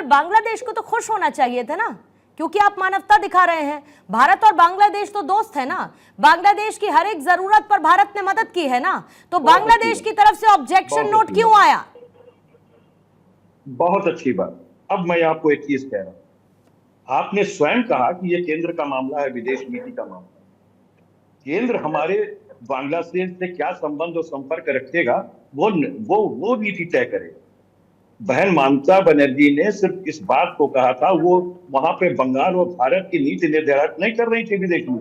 बांग्लादेश को तो खुश होना चाहिए था ना, क्योंकि आप मानवता दिखा रहे हैं। भारत और बांग्लादेश तो दोस्त है ना, बांग्लादेश की हर एक जरूरत पर भारत ने मदद की है ना, तो बांग्लादेश की तरफ से ऑब्जेक्शन नोट क्यों आया? बहुत अच्छी बात। अब मैं आपको एक चीज कह रहा हूं, आपने स्वयं कहा कि यह केंद्र का मामला है, विदेश नीति का मामला। केंद्र हमारे बांग्लादेश से क्या संबंध और संपर्क रखेगा वो नीति तय करेगा। बहन ममता बनर्जी ने सिर्फ इस बात को कहा था, वो वहां पे बंगाल और भारत की नीति निर्धारित नहीं कर रही थी विदेश में,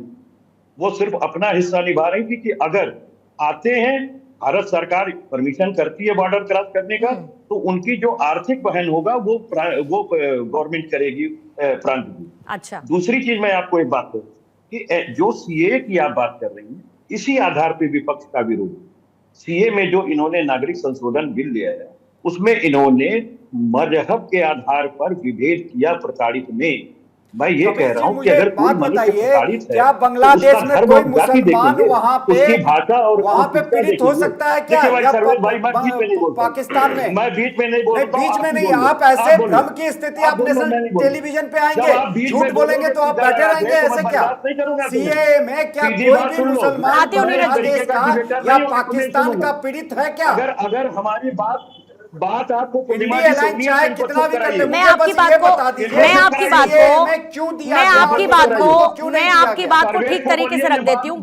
वो सिर्फ अपना हिस्सा निभा रही थी कि अगर आते हैं, भारत सरकार परमिशन करती है बॉर्डर क्रॉस करने का, तो उनकी जो आर्थिक वहन होगा वो गवर्नमेंट करेगी प्रांत की। अच्छा, दूसरी चीज मैं आपको एक बात कहूं कि जो सीए की आप बात कर रही हैं, इसी आधार पे विपक्ष का विरोध। सीए में जो इन्होंने नागरिक संशोधन बिल लिया है, उसमें इन्होंने मजहब के आधार पर विभेद किया प्रताड़ित में। मैं ये कह रहा हूँ कि अगर कोई मनुष्य प्रताड़ित है, क्या बांग्लादेश में कोई मुसलमान वहां पे उसकी भाषा और वहां पे पीड़ित हो सकता है क्या? पाकिस्तान में मैं बीच में नहीं बोल रहा, बीच में नहीं। आप ऐसे भ्रम की स्थिति, आप नेशनल टेलीविजन पे आएंगे, झूठ बोलेंगे तो आप बैठे रहेंगे, ऐसे क्या? सीएए में क्या कोई भी मुसलमान बांग्लादेश का या पाकिस्तान का पीड़ित है क्या? अगर हमारी बात आपको कितना भी कर ले, मैं आपकी बात को ठीक तरीके से रख देती हूँ।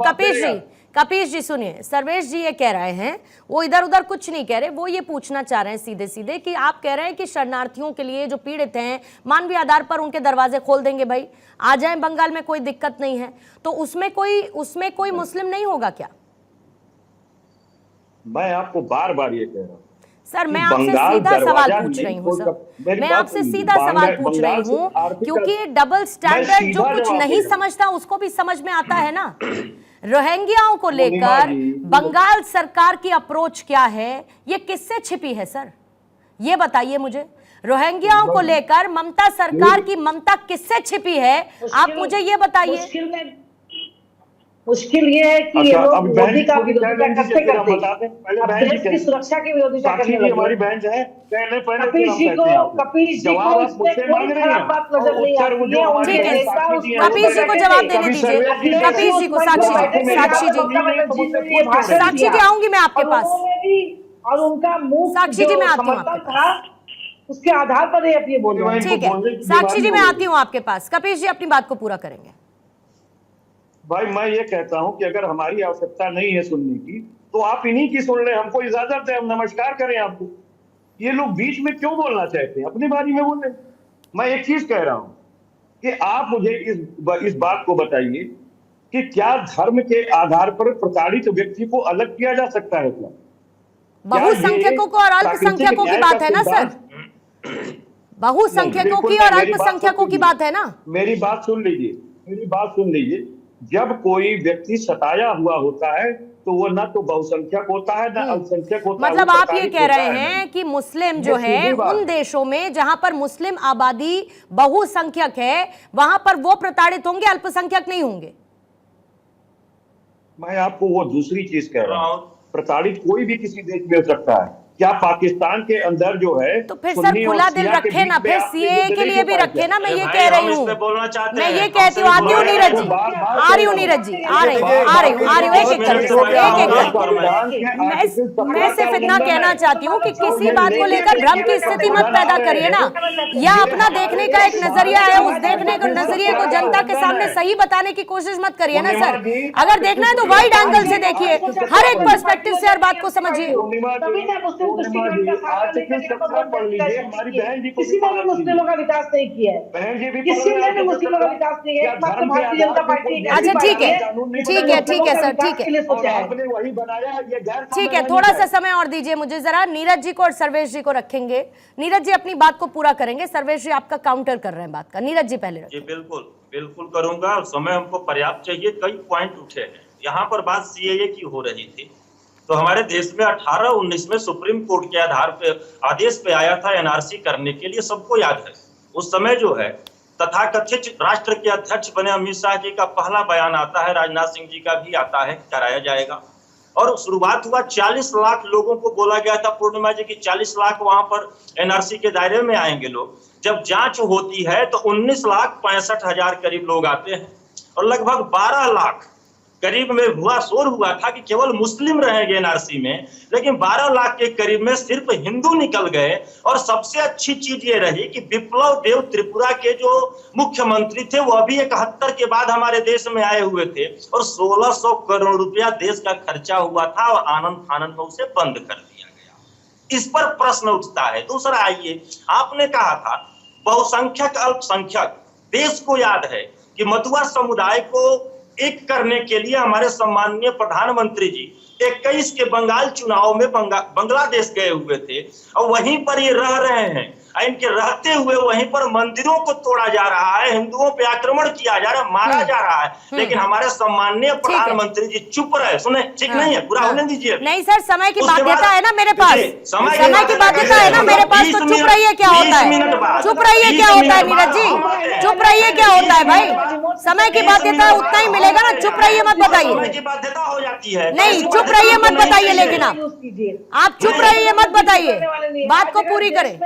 कपीश जी सुनिए, सर्वेश जी ये कह रहे हैं, वो इधर उधर कुछ नहीं कह रहे, वो ये पूछना चाह रहे हैं सीधे सीधे कि आप कह रहे हैं कि शरणार्थियों के लिए जो पीड़ित हैं, मानवीय आधार पर उनके दरवाजे खोल देंगे, भाई आ जाएं बंगाल में, कोई दिक्कत नहीं है, तो उसमें कोई मुस्लिम नहीं होगा क्या? मैं आपको बार बार ये कह रहा हूँ सर, मैं आपसे सीधा सवाल पूछ रही हूँ सर, मैं आपसे सीधा सवाल पूछ रही हूँ, क्योंकि डबल स्टैंडर्ड जो कुछ नहीं समझता उसको भी समझ में आता है ना। रोहिंग्याओं को लेकर बंगाल सरकार की अप्रोच क्या है, ये किससे छिपी है सर? ये बताइए मुझे, रोहिंग्याओं को लेकर ममता सरकार की ममता किससे छिपी है, आप मुझे ये बताइए। मुश्किल ये है कि ये लोग मोदी का विरोधिता करते अब देश की सुरक्षा की विरोधिता करने लगे। हमारी बहन है, कपिल जी को इसमें कोई खराब बात नजर नहीं आती है। कपिल जी को जवाब देने दीजिए, कपिल जी को। साक्षी जी आऊंगी मैं आपके पास, और उनका मुंह साक्षी जी मैं आती हूँ था, उसके आधार पर ये बोल रहे हैं। ठीक है साक्षी जी मैं आती हूँ आपके पास, कपिल जी अपनी बात को पूरा करेंगे। भाई मैं ये कहता हूं कि अगर हमारी आवश्यकता नहीं है सुनने की, तो आप इन्हीं की सुन लें, हमको इजाजत है, हम नमस्कार करें आपको। ये लोग बीच में क्यों बोलना चाहते हैं, अपनी बारी में बोले। मैं एक चीज कह रहा हूं कि आप मुझे इस बात को बताइए कि क्या धर्म के आधार पर प्रताड़ित व्यक्ति को अलग किया जा सकता है क्या? बहुसंख्यकों को और अल्पसंख्यकों की बात है ना सर, बहुसंख्यकों की और अल्पसंख्यकों की बात है ना। मेरी बात सुन लीजिए, जब कोई व्यक्ति सताया हुआ होता है तो वो ना तो बहुसंख्यक होता है ना अल्पसंख्यक होता है। मतलब आप ये कह रहे हैं कि मुस्लिम जो है उन देशों में जहां पर मुस्लिम आबादी बहुसंख्यक है, वहां पर वो प्रताड़ित होंगे, अल्पसंख्यक नहीं होंगे। मैं आपको वो दूसरी चीज कह रहा हूं, प्रताड़ित कोई भी किसी देश में हो सकता है। क्या पाकिस्तान के अंदर जो है, तो फिर सर खुला दिल रखे ना, फिर सीए के लिए भी रखे ना। मैं ये कह रही हूँ, मैं ये कहती हूँ, आती हूँ नीरज जी, आ रही हूँ नीरज जी, आ रही हूँ एक एक मैं सिर्फ इतना कहना चाहती हूँ कि किसी बात को लेकर भ्रम की स्थिति मत पैदा करिए ना, या अपना देखने का एक नजरिया है, उस देखने को नजरिए को जनता के सामने सही बताने की कोशिश मत करिए ना सर। अगर देखना है तो वाइड एंगल से देखिए, हर एक पर्सपेक्टिव से हर बात को समझिए। किसी ने भी मुस्लिमों का विकास नहीं किया है, किसी ने भी मुस्लिमों का विकास नहीं है, एकमात्र भारतीय जनता पार्टी। अच्छा ठीक है सर, ठीक है, थोड़ा सा समय और दीजिए मुझे जरा। नीरज जी को और सर्वेश जी को रखेंगे। नीरज जी अपनी बात को पूरा करेंगे, सर्वेश जी आपका काउंटर कर रहे हैं बात का। नीरज जी पहले जी बिल्कुल करूंगा, समय हमको पर्याप्त चाहिए। कई पॉइंट उठे हैं यहाँ पर, बात सीएए की हो रही थी, तो हमारे देश में 18-19 में सुप्रीम कोर्ट के आधार पे आदेश पे आया था एनआरसी करने के लिए, सबको याद है। उस समय जो है तथाकथित राष्ट्र के अध्यक्ष बने अमित शाह जी का पहला बयान आता है, राजनाथ सिंह जी का भी आता है, कराया जाएगा। और शुरुआत हुआ, 40 लाख लोगों को बोला गया था पूर्णिमा जी की 40 लाख वहां पर एनआरसी के दायरे में आएंगे लोग। जब जांच होती है तो 19,65,000 करीब लोग आते हैं और लगभग 12 लाख करीब में हुआ शोर हुआ था कि केवल मुस्लिम रहेंगे एनआरसी में, लेकिन 12 लाख के करीब में सिर्फ हिंदू निकल गए। और सबसे अच्छी चीज ये रही कि विप्लव देव त्रिपुरा के जो मुख्यमंत्री थे वो अभी 71 के बाद हमारे देश में आए हुए थे और 1600 करोड़ रुपया देश का खर्चा हुआ था और आनंद फानंद में उसे बंद कर दिया गया। इस पर प्रश्न उठता है। दूसरा, आइए, आपने कहा था बहुसंख्यक अल्पसंख्यक, देश को याद है कि मधुआ समुदाय को एक करने के लिए हमारे सम्माननीय प्रधानमंत्री जी 21 के बंगाल चुनाव में बांग्लादेश गए हुए थे और वहीं पर ये रह रहे हैं। इनके रहते हुए वहीं पर मंदिरों को तोड़ा जा रहा है, हिंदुओं पे आक्रमण किया जा रहा है, मारा जा रहा है, लेकिन हमारे सम्माननीय प्रधानमंत्री जी चुप रहे। सुने, ठीक नहीं है, पूरा होने दीजिए। नहीं सर, समय की बाध्यता है ना मेरे पास, समय की बाध्यता है ना मेरे पास, तो चुप रहिए। क्या होता है, चुप रहिए, क्या होता है नीरज जी, चुप रहिए, क्या होता है भाई, समय की बाध्यता उतना ही मिलेगा ना, चुप रहिए, मत बताइए। बाध्यता हो जाती है, नहीं चुप रहिए, मत बताइए, लेकिन आप चुप रहिए, मत बताइए, बात को पूरी करें।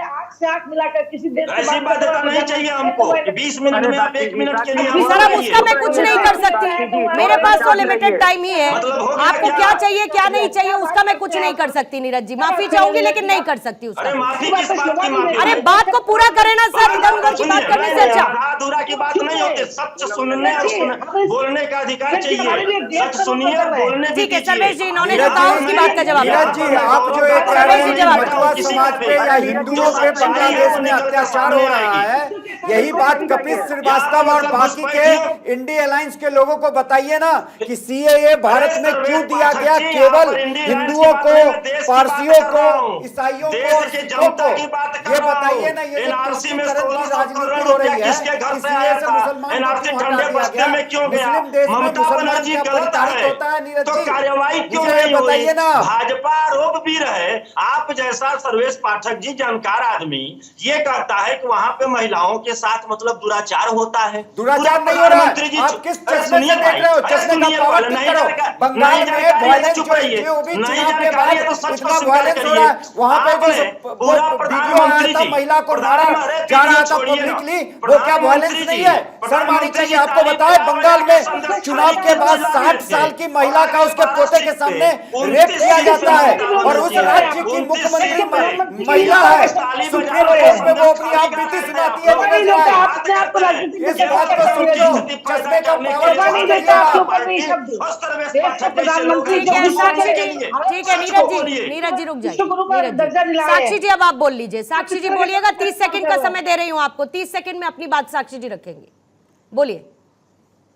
मिलाकर किसी देश ऐसी बाध्यता नहीं चाहिए हमको कि 20 मिनट में आप 1 मिनट के लिए सर अब उसका मैं कुछ नहीं कर सकती, मेरे पास तो लिमिटेड टाइम ही है। आपको क्या चाहिए क्या नहीं चाहिए उसका मैं कुछ नहीं कर सकती नीरज जी, माफी चाहूंगी लेकिन नहीं कर सकती उसका। अरे बात को पूरा करे ना सर, इधर उधर की बात करने से अच्छा। अधूरा की बात नहीं होती, सच सुनने और बोलने का अधिकार चाहिए, सच सुनिए और बोलने। ठीक है सर्वेश जी, इन्होंने जो कहा उसकी बात का जवाब। नीरज जी, आप जो ये कह रहे हैं मधुआ समाज पे या हिंदुओं पे बांग्लादेश में अत्याचार हो रहा है, यही बात कपिल श्रीवास्तव और बाकी के इंडिया अलायंस के लोगों को बताइए ना कि सीएए भारत में क्यों दिया गया, केवल हिंदुओं को, पारसियों को, ईसाइयों को और सिखों को, ये बताइए ना। ये तुष्टीकरण की राजनीति हो रही है, इसलिए से मुसलमान को क्यों हटा दिया गया, मुस्लिम देश में मुसलमान क्या प्रताड़ित होता है नीरज जी, कार्रवाई क्यों नहीं बताइए ना। भाजपा आरोप भी रहे, आप जैसा सर्वेश पाठक जी जानकार आदमी ये कहता है कि वहाँ पे महिलाओं के साथ मतलब दुराचार होता है। दुराचार नहीं हो रहा है, आप किस चश्मे से देख रहे हो, चश्मे का पावर ठीक करो। बंगाल में वायलेंस जो भी चुनाव के बाद इतना वायलेंस हो रहा है, वहाँ पे जो वीडियो आया था महिला को मारा जा रहा था पब्लिकली, वो क्या वायलेंस नहीं है? शर्म आनी चाहिए आपको। बताए बंगाल में चुनाव के बाद 60 साल की महिला का उसके पोते के सामने रेप किया जाता है और उस राज्य की मुख्यमंत्री महिला है, सुप्रीम कोर्ट में वो अपनी आप बीती सुनाती है। इस बात को समझो, चश्मे का पावर ठीक है नीरज जी रुक जाइए। साक्षी जी अब आप बोल लीजिए, साक्षी जी बोलिएगा, 30 सेकंड का समय दे रही हूँ आपको, 30 सेकंड में अपनी बात साक्षी जी रखेंगे, बोलिए।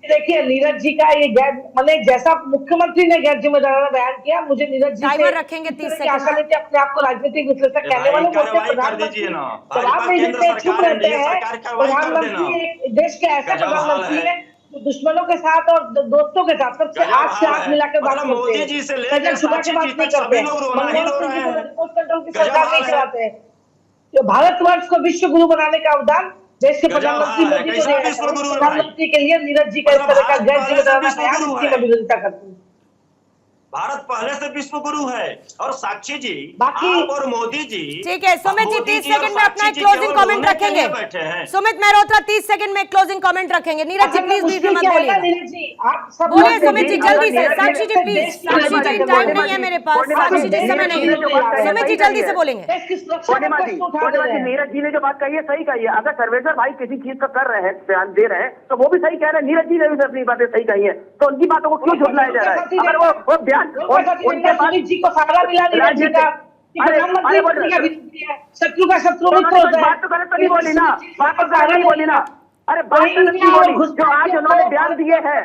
देखिए नीरज जी का ये गैर मतलब जैसा मुख्यमंत्री ने गैर जिम्मेदाराना बयान किया, मुझे नीरज जी टाइमर रखेंगे 30 सेकंड। आशा लेते अपने आप को राजनीतिक विश्लेषक कहने वाले प्रधानमंत्री जवाब नहीं देते, चुप रहते हैं। प्रधानमंत्री देश के ऐसे प्रधानमंत्री है जो दुश्मनों के साथ और दोस्तों के साथ सबसे आंख से आंख मिलाकर बात करते हैं, सुबह के बात नहीं करते, रिपोर्ट कंट्रोल की सरकार नहीं चलाते हैं। भारतवर्ष को विश्व गुरु बनाने का अवदान देश के प्रधानमंत्री मोदी को दिया है। प्रधानमंत्री के लिए नीरज जी का इस तरह का गैर जिम्मेदाराना बयान इसकी विरोधिता करती है। भारत पहले से विश्व गुरु है और साक्षी जी बाकी आप और मोदी जी। ठीक है सुमित जी 30 सेकंड में अपना क्लोजिंग कमेंट रखेंगे। सुमित मेहरोत्रा 30 सेकंड में क्लोजिंग कमेंट रखेंगे। नीरज जी प्लीज बीच में मत बोलिए, बोलिए सुमित जी जल्दी से। साक्षी जी प्लीज, साक्षी जी टाइम नहीं है मेरे पास, साक्षी जी समय नहीं है, सुमित जी जल्दी से बोलेंगे। नीरज जी ने जो बात कही है सही कही है। अगर सर्वेश्वर भाई किसी चीज का कर रहे हैं, बयान दे रहे हैं, तो वो भी सही कह रहे हैं। नीरज जी ने भी अपनी बातें सही कही है, तो उनकी बातों को क्यों झुठलाया जा रहा है? अगर वो बयान उनके बाद जी को सहारा मिला नीरज जी का, शत्रु का शत्रु मित्र होता है। बात तो गलत नहीं बोली ना, बात तो गलत नहीं बोली ना। अरे बात गलत नहीं बोली, जो आज उन्होंने बयान दिए हैं